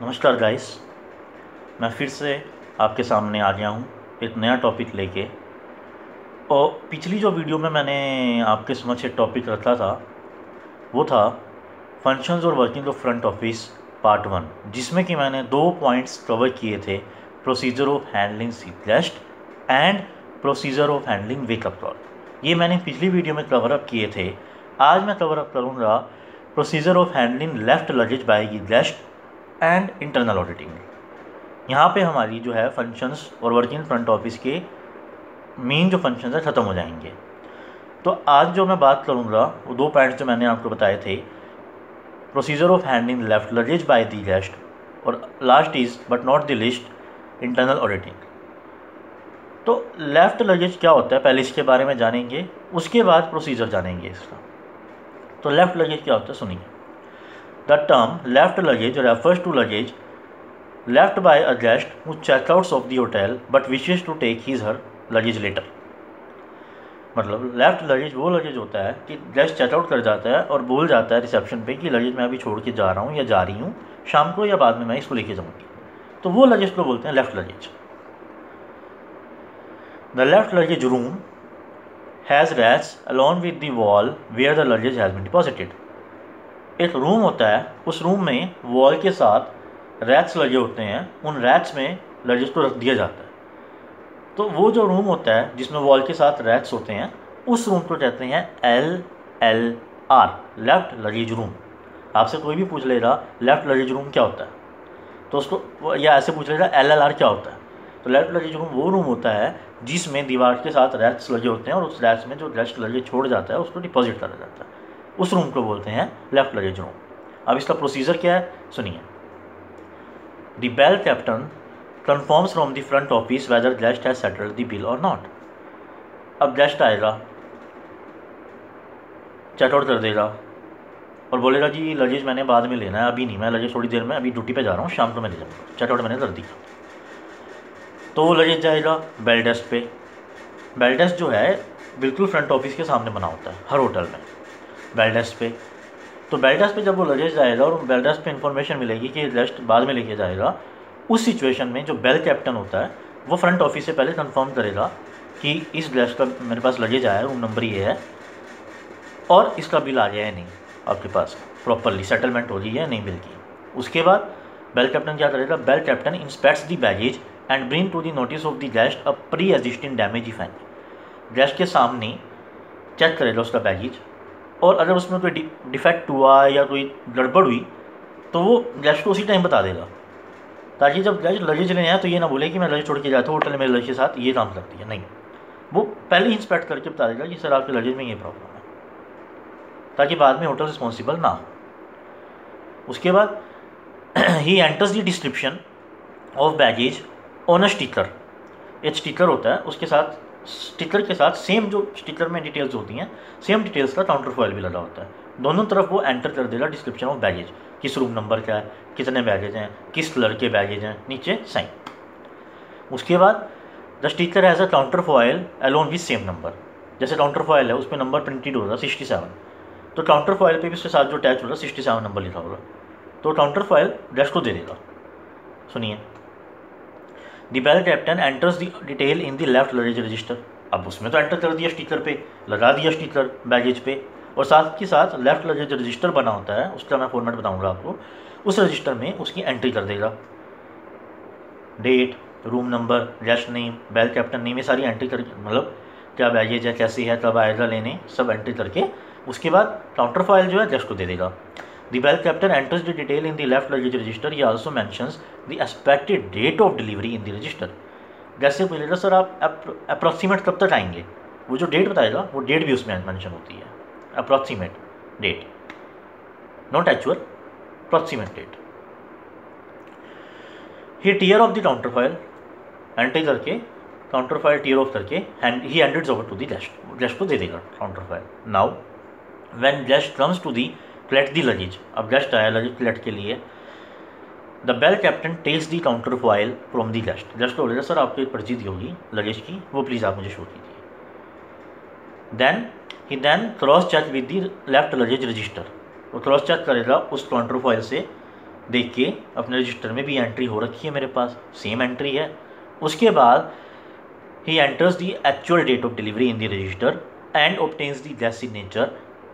नमस्कार गाइस, मैं फिर से आपके सामने आ गया हूँ एक नया टॉपिक लेके। और पिछली जो वीडियो में मैंने आपके समक्ष एक टॉपिक रखा था वो था फंक्शंस और working of front office part 1, जिसमें कि मैंने 2 पॉइंट्स कवर किए थे, procedure of handling seat and procedure of handling wakeup call. ये मैंने पिछली वीडियो में कवर अप किए थे। आज मैं कवर अप करूँगा procedure of handling left luggage by the guest and internal auditing. यहाँ पे हमारी जो है फंक्शंस और वर्किंग फ्रंट ऑफिस के मेन जो फंक्शंस है ख़त्म हो जाएंगे। तो आज जो मैं बात करूँगा वो 2 पॉइंट्स जो मैंने आपको बताए थे, procedure of handling left luggage by the guest और last is but not the list internal auditing. तो लेफ्ट लगेज क्या होता है पहले इसके बारे में जानेंगे, उसके बाद प्रोसीजर जानेंगे इसका। तो लेफ्ट लगेज क्या होता है सुनिए। The term left luggage refers to luggage left by a guest who checkouts of the hotel but wishes to take his her luggage later। मतलब लेफ्ट लगेज वो लगेज होता है कि गेस्ट चेकआउट कर जाता है और बोल जाता है रिसेप्शन पे कि लगेज मैं अभी छोड़ के जा रहा हूँ या जा रही हूँ, शाम को या बाद में मैं इसको लेके जाऊँगी। तो वो लगेज को बोलते हैं left luggage. The left luggage room has racks along with the wall where the luggage has been deposited. एक रूम होता है, उस रूम में वॉल के साथ रैक्स लगे होते हैं, उन रैक्स में लगेज को रख दिया जाता है। तो वो जो रूम होता है जिसमें वॉल के साथ रैक्स होते हैं, उस रूम को कहते हैं LLR, लेफ्ट लगेज रूम। आपसे कोई भी पूछ लेगा लेफ्ट लगेज रूम क्या होता है, तो उसको या ऐसे पूछ लेगा LLR क्या होता है। तो लेफ्ट लगेज रूम वो रूम होता है जिसमें दीवार के साथ रैक्स लगे होते हैं और उस रैक्स में जो गेस्ट लगेज छोड़ जाता है उसको डिपॉजिट करा जाता है, उस रूम को बोलते हैं लेफ्ट लगेज रूम। अब इसका प्रोसीजर क्या है सुनिए। The bell captain confirms from the front office whether guest has settled the bill or not. अब गेस्ट आएगा, चेकआउट कर देगा और बोलेगा जी लगेज मैंने बाद में लेना है, अभी नहीं, मैं लगेज थोड़ी देर में, अभी ड्यूटी पे जा रहा हूँ, शाम को मैं ले जाऊँगा, चेकआउट मैंने कर दिया। तो वो लगेज जाएगा बेल डेस्क पे। बेल डेस्क जो है बिल्कुल फ्रंट ऑफिस के सामने बना होता है हर होटल में, बेल डेस्क पे। तो बेल डेस्क पे जब वो लगेज जाएगा और बेल डेस्क पे इन्फॉर्मेशन मिलेगी कि गेस्ट बाद में लेके जाएगा, उस सिचुएशन में जो बेल कैप्टन होता है वो फ्रंट ऑफिस से पहले कंफर्म करेगा कि इस गेस्ट का मेरे पास लगेज आया है, रूम नंबर ये है और इसका बिल आ गया है नहीं, आपके पास प्रॉपरली सेटलमेंट हो गई है नहीं बिल की। उसके बाद बेल कैप्टन क्या करेगा, bell captain inspects the baggage and bring to the notice of the guest a pre existing damage if any. Guest के सामने चेक करेगा उसका बैगेज और अगर उसमें कोई डिफेक्ट हुआ या कोई गड़बड़ हुई तो वो गेस्ट को उसी टाइम बता देगा, ताकि जब गेस्ट लगेज लेने आए तो ये ना बोले कि मैं लगेज छोड़ के जाता हूँ होटल में मेरे लगेज के साथ ये काम करती है, नहीं, वो पहले ही इंस्पेक्ट करके बता देगा कि सर आपके लगेज में ये प्रॉब्लम है, ताकि बाद में होटल रिस्पॉन्सिबल ना हो। उसके बाद he enters the description of baggage on a sticker. एक स्टिकर होता है, उसके साथ स्टिकर के साथ सेम जो स्टिकर में डिटेल्स होती हैं, सेम डिटेल्स का काउंटर फॉइल भी लगा होता है। दोनों तरफ वो एंटर कर देगा डिस्क्रिप्शन ऑफ बैगेज, किस रूम नंबर क्या है, कितने बैगेज हैं, किस कलर के बैगेज हैं, नीचे साइन। उसके बाद the sticker has a counter foil alone with same number. जैसे काउंटर फॉइल है उसमें नंबर प्रिंटेड होगा 67, तो काउंटर फॉइल पे भी उसके साथ जो अटैच होगा 67 नंबर लिखा होगा, तो काउंटर फॉइल गेस्ट को दे देगा। सुनिए, the bell captain enters the detail in the left luggage register. अब उसमें तो एंटर कर दिया स्टिकर पे, लगा दिया स्टिकर बैगेज पे, और साथ के साथ लेफ्ट लगेज रजिस्टर बना होता है, उसका मैं फॉर्मेट बताऊंगा आपको। उस रजिस्टर में उसकी एंट्री कर देगा, date, room number, guest name, bell captain name, ये सारी एंट्री करके, मतलब क्या बैगेज है, कैसी है, कब आएगा लेने, सब एंट्री करके उसके बाद काउंटर फाइल जो है गेस्ट को दे देगा। The bell captain enters the detail in the left luggage register. He also mentions the expected date of delivery in the register. जैसे पूछेगा सर आप अप्रॉक्सीमेट कब तक आएंगे, वो जो डेट बताएगा वो डेट भी उसमें मेंशन होती है, approximate date, not actual, approximate date. He tear off the counter file, entry करके काउंटर फाइल टीयर ऑफ करके he handed over to the guest को दे देगा counter file. Now when guest comes to the collect the luggage, अब guest आया luggage collect के लिए, the bell captain takes the counter foil from the guest. गेस्ट को बोलेगा सर आपको एक पर्ची दी होगी लगेज की, वो प्लीज़ आप मुझे शो कीजिए। Then cross check with the left luggage register, वो क्रॉस चेक करेगा उस काउंटर फॉइल से देख के अपने रजिस्टर में भी एंट्री हो रखी है मेरे पास, सेम एंट्री है। उसके बाद he enters the actual date of delivery in the register and obtains the guest signature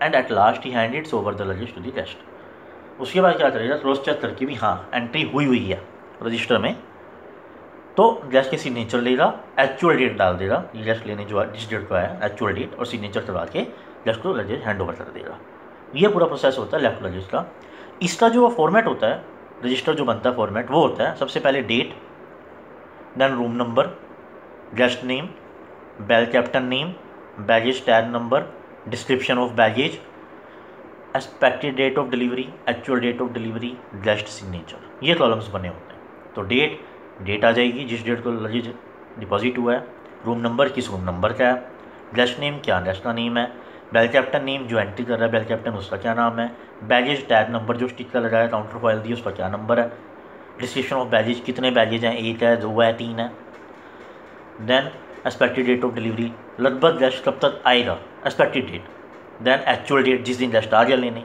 and at last he hand its over the luggage to the guest. उसके बाद क्या करेगा, क्रॉस चेक करके भी हाँ एंट्री हुई है रजिस्टर में, तो गेस्ट के सिग्नेचर लेगा, एक्चुअल डेट डाल देगा, ये गेस्ट लेने जो जिस डेट को आया एक्चुअल डेट, और सिग्नेचर करवा के गेस्ट को लगेज हैंड ओवर कर देगा। ये पूरा प्रोसेस होता है लेफ्ट लगेज का। इसका जो फॉर्मेट होता है, रजिस्टर जो बनता है फॉर्मेट, वो होता है सबसे पहले date, then room number, guest name, bell captain name, baggage tag number, description of baggage, expected date of delivery, actual date of delivery, guest signature, ये कॉलम्स बने होते हैं। तो डेट आ जाएगी जिस डेट को लगेज डिपॉजिट हुआ है, रूम नंबर किस रूम नंबर का है, गेस्ट नेम क्या गेस्ट का नेम है, बेल कैप्टन नेम जो एंट्री कर रहा है बेल कैप्टन उसका क्या नाम है, बैगेज टैग नंबर जो स्टिकर लगाया काउंटर फॉइल दी उसका क्या नंबर है, डिस्क्रिप्शन ऑफ बैगेज कितने बैगेज हैं, 1 है 2 है 3 है, then expected date of delivery लगभग गेस्ट कब तक आएगा, expected date, then actual date जिस दिन गेस्ट आ गया लेने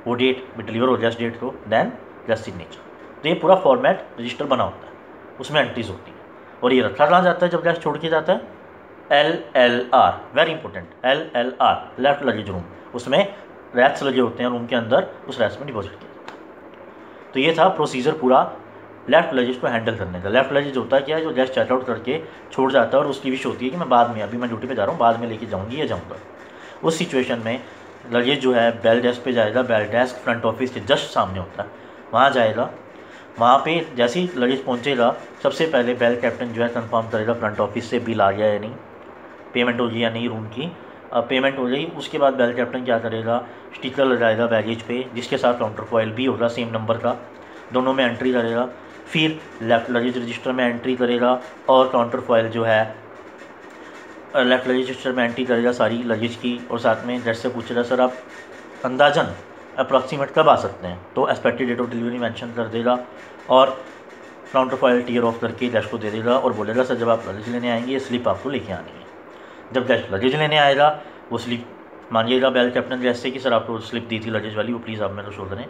वो डेट डिलीवर हो गया इस डेट को, देन गेस्ट सिग्नेचर। तो ये पूरा फॉर्मेट रजिस्टर बना होता है, उसमें एंट्रीज होती है। और ये रखा कहाँ जाता है जब गेस्ट छोड़ के जाता है, LLR, very important, LLR left luggage room, उसमें रैक्स लगे होते हैं रूम के अंदर, उस रैक्स में डिपॉजिट किया जाता है। तो ये था प्रोसीजर पूरा लेफ्ट लगेज को हैंडल करने का। लेफ्ट लगेज होता है क्या है, जो गेस्ट चेकआउट करके छोड़ जाता है और उसकी विश होती है कि मैं बाद में, अभी मैं ड्यूटी पे जा रहा हूँ, बाद में लेके जाऊँगी या जाऊँगा। उस सिचुएशन में लगेज जो है बेल डेस्क पे जाएगा, बेल डेस्क फ्रंट ऑफिस के जस्ट सामने होता है, वहाँ जाएगा। वहाँ पे जैसे ही लगेज पहुँचेगा सबसे पहले बेल कैप्टन जो है कंफर्म करेगा फ्रंट ऑफिस से बिल आ गया या नहीं, पेमेंट होगी या नहीं रूम की। अब पेमेंट हो गई, उसके बाद बेल कैप्टन क्या करेगा, स्टिकर लगाएगा बैगेज पे जिसके साथ काउंटर फॉइल भी होगा सेम नंबर का, दोनों में एंट्री करेगा। फिर लेफ्ट लगेज रजिस्टर में एंट्री करेगा और काउंटर फॉइल जो है लेफ्ट लगेज रजिस्टर में एंट्री करेगा सारी लगेज की, और साथ में गेस्ट से पूछेगा सर आप अंदाजन अप्रॉक्सीमेट कब आ सकते हैं, तो expected date of delivery mention कर देगा और काउंटर फॉइल टीयर ऑफ करके गेस्ट को दे देगा और बोलेगा सर जब आप लगेज लेने आएंगे ये स्लिप आपको लेके आनी है। जब गेस्ट लगेज लेने आएगा वो स्लिप मांगेगा बेल कैप्टन गेस्ट से कि सर आपको स्लिप दी थी लगेज वाली, वो प्लीज़ आप मेरे को शो करें।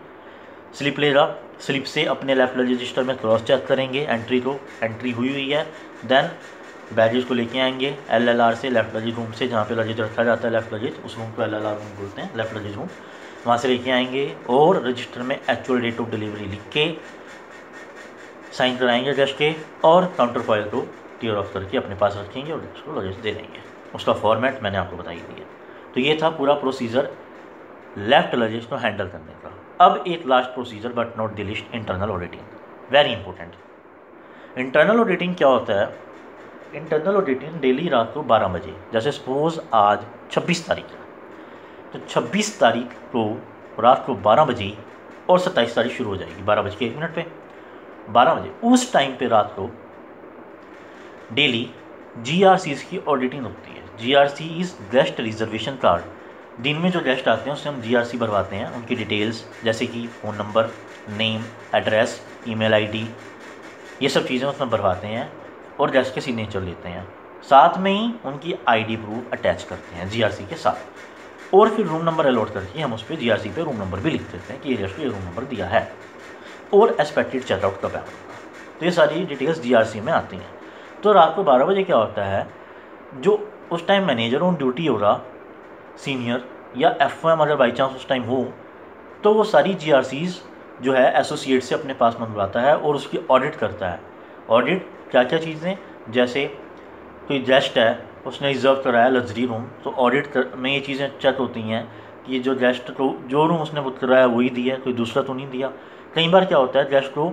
स्लिप लेगा, स्लिप से अपने लेफ्ट लगेज रजिस्टर में क्रॉस चेक करेंगे एंट्री को, एंट्री हुई है, देन बैगेज को लेके आएंगे LLR से, लेफ्ट लगेज रूम से जहाँ पे लगेज रखा जाता है लेफ्ट लगेज, उस रूम को LLR रूम बोलते हैं, लेफ्ट लगेज रूम, वहाँ से लेके आएंगे और रजिस्टर में एक्चुअल डेट ऑफ डिलीवरी लिख के साइन कराएंगे गेस्ट के और काउंटर फॉइल को टीयर ऑफ करके अपने पास रखेंगे और गेस्ट को लगेज दे देंगे। उसका फॉर्मेट मैंने आपको बता ही दिया। तो ये था पूरा प्रोसीजर लेफ्ट लगेज को हैंडल करने का। अब एक last procedure but not the list, internal auditing, very important. Internal auditing क्या होता है, इंटरनल ऑडिटिंग डेली रात को 12 बजे, जैसे सपोज आज 26 तारीख है तो 26 तारीख को रात को 12 बजे और 27 तारीख शुरू हो जाएगी 12 बज के 1 मिनट पे, 12 बजे उस टाइम पे रात को डेली GRCs की ऑडिटिंग होती है। GRC is guest reservation card. दिन में जो गेस्ट आते हैं उससे हम GRC भरवाते हैं, उनकी डिटेल्स जैसे कि phone number, name, address, email ID, ये सब चीज़ें उसमें भरवाते हैं और गेस्ट के सिग्नेचर लेते हैं, साथ में ही उनकी ID प्रूफ अटैच करते हैं GRC के साथ, और फिर रूम नंबर अलॉट करके हम उस पर GRC पे रूम नंबर भी लिख देते हैं कि ये गेस्ट को ये रूम नंबर दिया है और एक्सपेक्टेड चेकआउट कब है। तो ये सारी डिटेल्स GRC में आती हैं। तो रात को 12 बजे क्या होता है, जो उस टाइम मैनेजर ऑन ड्यूटी होगा सीनियर या FM अगर बाई चांस उस टाइम हो, तो वो सारी GRCs जो है एसोसिएट से अपने पास मंगवाता है और उसकी ऑडिट करता है। ऑडिट क्या क्या चीज़ें, जैसे कोई गेस्ट है उसने रिजर्व कराया लग्जरी रूम, तो ऑडिट में ये चीज़ें चेक होती हैं कि जो गेस्ट को जो रूम उसने बुक कराया वही दिया, कोई दूसरा तो नहीं दिया। कई बार क्या होता है गेस्ट को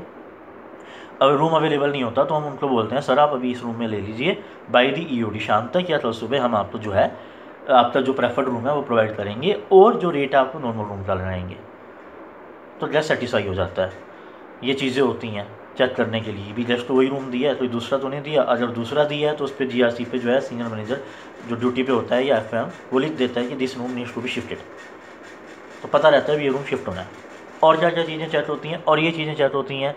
अगर रूम अवेलेबल नहीं होता तो हम उनको बोलते हैं सर आप अभी इस रूम में ले लीजिए, बाई दी EOD शाम तक या कल सुबह हम आपको जो है आपका जो प्रेफर्ड रूम है वो प्रोवाइड करेंगे और जो रेट है आपको नॉर्मल रूम का लगाएंगे, तो गेस्ट सेटिस्फाई हो जाता है। ये चीज़ें होती हैं चेक करने के लिए भी, गेस्ट को वही रूम दिया है कोई दूसरा तो नहीं दिया, अगर दूसरा दिया है तो उस पर GRC पे जो है सीनियर मैनेजर जो ड्यूटी पे होता है या FM वो लिख देता है कि this room needs to be shifted, तो पता रहता है ये रूम शिफ्ट होना है। और क्या क्या चीज़ें चेक होती हैं, और ये चीज़ें चेक होती हैं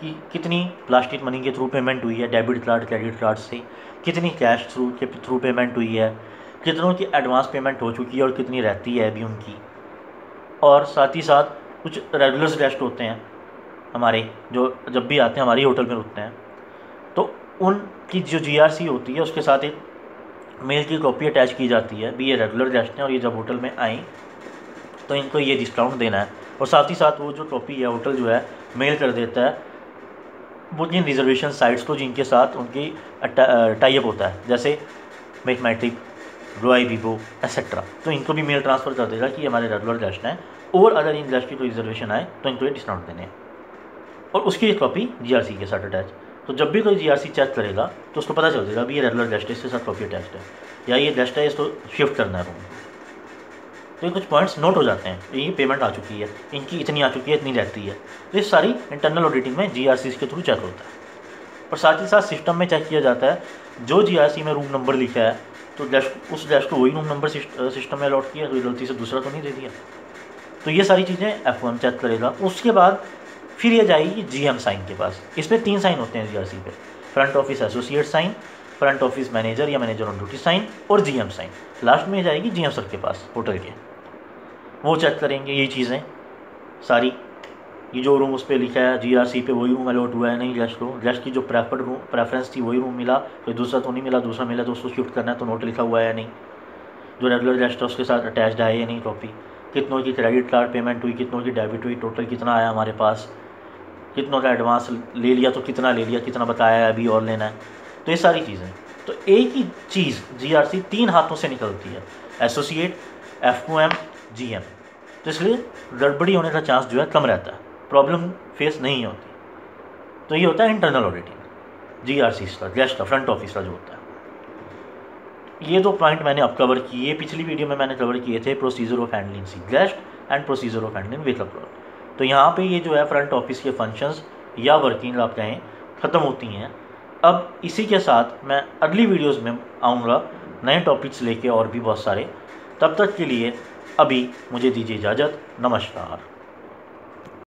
कि कितनी प्लास्टिक मनी के थ्रू पेमेंट हुई है, डेबिट कार्ड क्रेडिट कार्ड से, कितनी कैश थ्रू पेमेंट हुई है, कितनों की एडवांस पेमेंट हो चुकी है और कितनी रहती है अभी उनकी, और साथ ही साथ कुछ रेगुलर गेस्ट होते हैं हमारे जो जब भी आते हैं हमारी होटल में रुकते हैं, तो उनकी जो GRC होती है उसके साथ एक मेल की कॉपी अटैच की जाती है भी ये रेगुलर गेस्ट हैं और ये जब होटल में आएँ तो इनको ये डिस्काउंट देना है। और साथ ही साथ वो जो कॉपी है होटल जो है मेल कर देता है वो जिन रिजर्वेशन साइट्स को जिनके साथ उनकी टाइप होता है, जैसे मैथमेटिक, रॉय वीवो एक्सेट्रा, तो इनको भी मेल ट्रांसफ़र कर देगा कि हमारे रेगुलर गेस्ट हैं और अगर इन गेस्ट की कोई रिजर्वेशन आए तो इनको ये डिस्काउंट देने हैं। और उसकी एक कॉपी GRC के साथ अटैच। तो जब भी कोई GRC चेक करेगा तो उसको पता चल जाएगा भी ये रेगुलर गेस्ट है, इसके साथ कॉपी अटैच्ड है, या ये गेस्ट है इसको शिफ्ट करना है रूम। तो ये कुछ पॉइंट्स नोट हो जाते हैं, ये पेमेंट आ चुकी है, इनकी इतनी आ चुकी है, इतनी रहती है। तो ये सारी इंटरनल ऑडिटिंग में GRC के थ्रू चेक होता है। और साथ ही साथ सिस्टम में चेक किया जाता है जो GRC में रूम नंबर लिखा है तो उस गेस्ट को वही रूम नंबर सिस्टम में अलॉट किया, कोई गलती से दूसरा तो नहीं दे दिया। तो ये सारी चीज़ें F1 चेक करेगा। उसके बाद फिर ये जाएगी GM साइन के पास। इसमें 3 साइन होते हैं GRC पे, front office associate sign, front office manager या मैनेजर ऑन ड्यूटी साइन और GM साइन। लास्ट में जाएगी GM सर के पास होटल के, वो चेक करेंगे ये चीज़ें सारी, ये जो रूम उस पर लिखा है GRC पे वही रूम अलॉट हुआ है नहीं गेस्ट को, गेस्ट की जो प्रेफरेंस थी वही रूम मिला, कोई दूसरा तो नहीं मिला, दूसरा मिला तो उसको शिफ्ट करना है तो नोट लिखा हुआ है नहीं, जो रेगुलर गेस्ट है उसके साथ अटैच्ड है या नहीं कॉपी, कितनों की क्रेडिट कार्ड पेमेंट हुई, कितनों की डेबिट हुई, टोटल कितना आया हमारे पास, कितनों का एडवांस ले लिया तो कितना ले लिया, कितना बताया है अभी और लेना है। तो ये सारी चीज़ें, तो एक ही चीज़ GRC 3 हाथों से निकलती है, एसोसिएट, F2M, GM। तो इसलिए गड़बड़ी होने का चांस जो है कम रहता है, प्रॉब्लम फेस नहीं होती। तो ये होता है इंटरनल ऑडिटिंग GRC का, गेस्ट का, फ्रंट ऑफिस का जो होता है। ये 2 पॉइंट मैंने अब कवर किए, पिछली वीडियो में मैंने कवर किए थे procedure of handling C guest and procedure of handling wakeup call. तो यहाँ पे ये जो है फ्रंट ऑफिस के फंक्शंस या वर्किंग आप कहें ख़त्म होती हैं। अब इसी के साथ मैं अगली वीडियोस में आऊँगा नए टॉपिक्स लेके और भी बहुत सारे। तब तक के लिए अभी मुझे दीजिए इजाज़त, नमस्कार।